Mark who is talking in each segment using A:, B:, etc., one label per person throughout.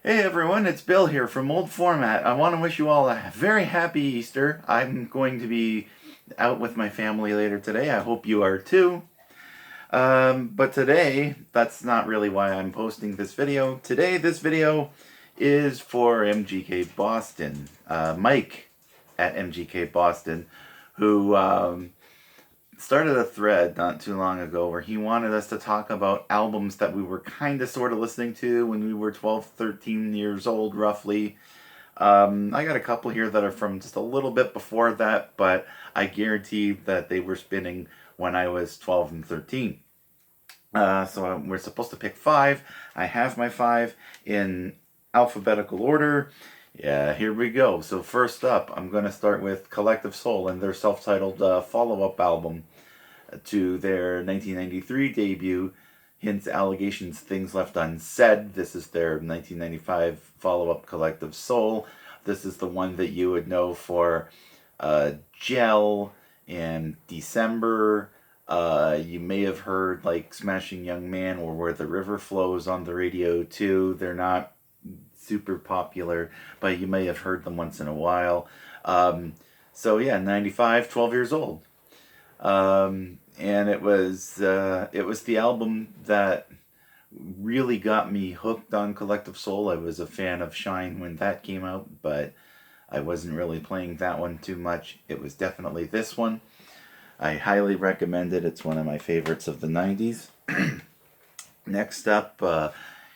A: Hey everyone, it's Bill here from Old Format. I want to wish you all a very happy Easter. I'm going to be out with my family later today. I hope you are too. But today, that's not really why I'm posting this video. Today, this video is for MGK Boston. Mike at MGK Boston, who started a thread not too long ago where he wanted us to talk about albums that we were kind of sort of listening to when we were 12, 13 years old, roughly. I got a couple here that are from just a little bit before that, but I guarantee that they were spinning when I was 12 and 13. So we're supposed to pick five. I have my five in alphabetical order. Yeah, here we go. So first up, I'm going to start with Collective Soul and their self-titled follow-up album to their 1993 debut, Hints, Allegations, Things Left Unsaid. This is their 1995 follow-up, Collective Soul. This is the one that you would know for Gel and December. You may have heard like Smashing Young Man or Where the River Flows on the radio too. They're not super popular, but you may have heard them once in a while. So yeah, 95, 12 years old. And it was the album that really got me hooked on Collective Soul. I was a fan of Shine when that came out, but I wasn't really playing that one too much. It was definitely this one. I highly recommend it. It's one of my favorites of the 90s. Next up,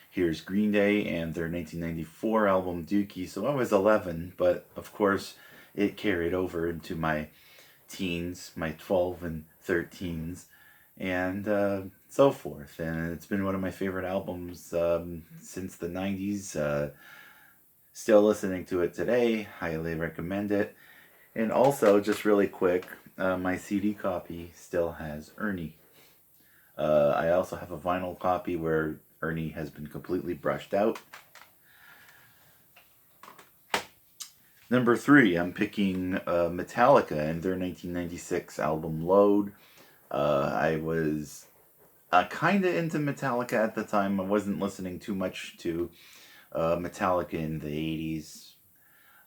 A: here's Green Day and their 1994 album Dookie. So I was 11, but of course it carried over into my teens, my 12 and 13s, and so forth. And it's been one of my favorite albums since the 90s. Still listening to it today. Highly recommend it. And also, just really quick, my CD copy still has Ernie. I also have a vinyl copy where Ernie has been completely brushed out. Number 3, I'm picking Metallica and their 1996 album Load. I was kind of into Metallica at the time. I wasn't listening too much to Metallica in the 80s.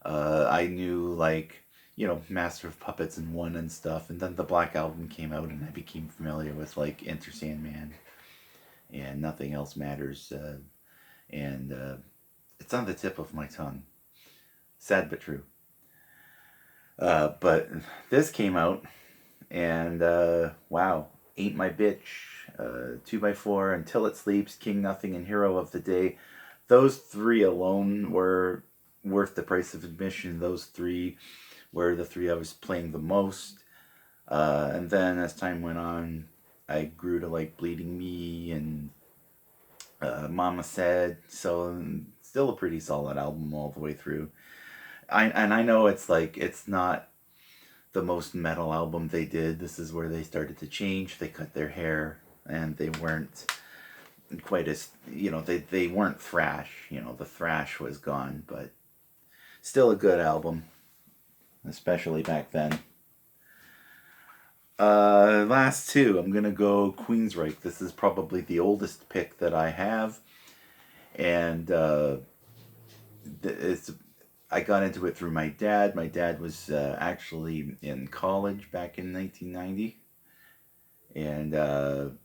A: I knew, like, Master of Puppets and One and stuff, and then the Black Album came out and I became familiar with, like, Enter Sandman and Nothing Else Matters, and it's on the tip of my tongue. Sad but true. But this came out, and wow, Ain't My Bitch, 2x4, Until It Sleeps, King Nothing, and Hero of the Day. Those three alone were worth the price of admission. Those three were the three I was playing the most. And then as time went on, I grew to like Bleeding Me and Mama Said. So still a pretty solid album all the way through. I know it's not the most metal album they did. This is where they started to change. They cut their hair and they weren't quite as, they weren't thrash. The thrash was gone, but still a good album, especially back then. Last two, I'm going to go Queensryche. This is probably the oldest pick that I have. And I got into it through my dad. My dad was actually in college back in 1990. And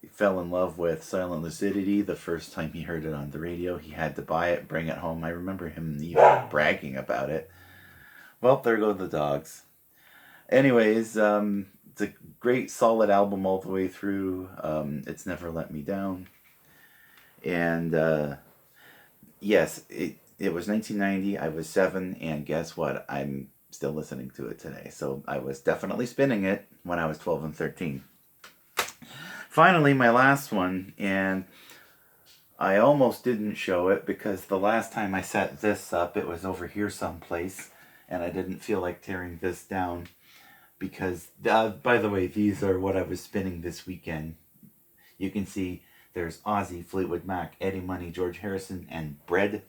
A: he fell in love with Silent Lucidity the first time he heard it on the radio. He had to buy it, bring it home. I remember him even bragging about it. Well, there go the dogs. Anyways, it's a great solid album all the way through. It's Never Let Me Down. And yes, it was 1990. I was 7, and guess what? I'm still listening to it today. So I was definitely spinning it when I was 12 and 13. Finally, my last one, and I almost didn't show it because the last time I set this up, it was over here someplace, and I didn't feel like tearing this down because, by the way, these are what I was spinning this weekend. You can see there's Ozzy, Fleetwood Mac, Eddie Money, George Harrison, and Bread.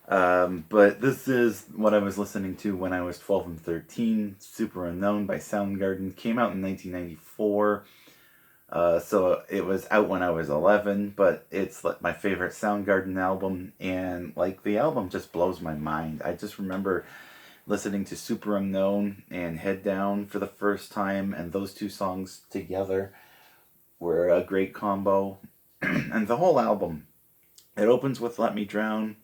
A: But this is what I was listening to when I was 12 and 13. Super Unknown by Soundgarden. Came out in 1994. So it was out when I was 11, but it's like my favorite Soundgarden album, and like the album just blows my mind. I just remember listening to Super Unknown and Head Down for the first time, and those two songs together were a great combo. And the whole album, it opens with Let Me Drown,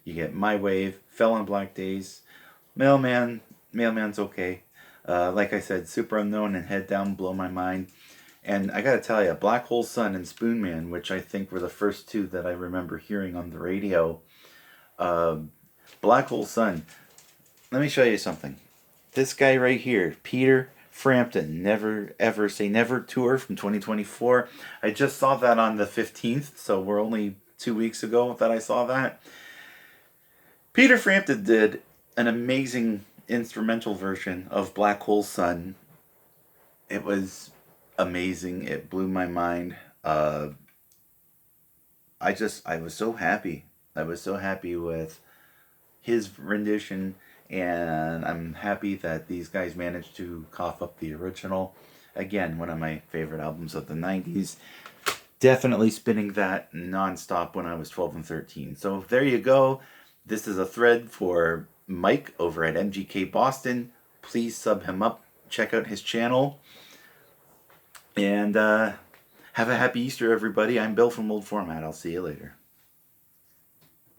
A: you get My Wave, Fell on Black Days, Mailman's okay. Like I said, Super Unknown and Head Down blow my mind. And I gotta tell you, Black Hole Sun and Spoon Man, which I think were the first two that I remember hearing on the radio. Uh, Black Hole Sun, let me show you something. This guy right here, Peter Frampton, Never Ever Say Never tour from 2024. I just saw that on the 15th, so we're only 2 weeks ago that I saw that. Peter Frampton did an amazing instrumental version of Black Hole Sun. It was amazing. It blew my mind. I was so happy. I was so happy with his rendition, and I'm happy that these guys managed to cough up the original. Again, one of my favorite albums of the 90s. Definitely spinning that nonstop when I was 12 and 13. So there you go. This is a thread for Mike over at MGK Boston. Please sub him up. Check out his channel. And have a happy Easter, everybody. I'm Bill from Old Format. I'll see you later.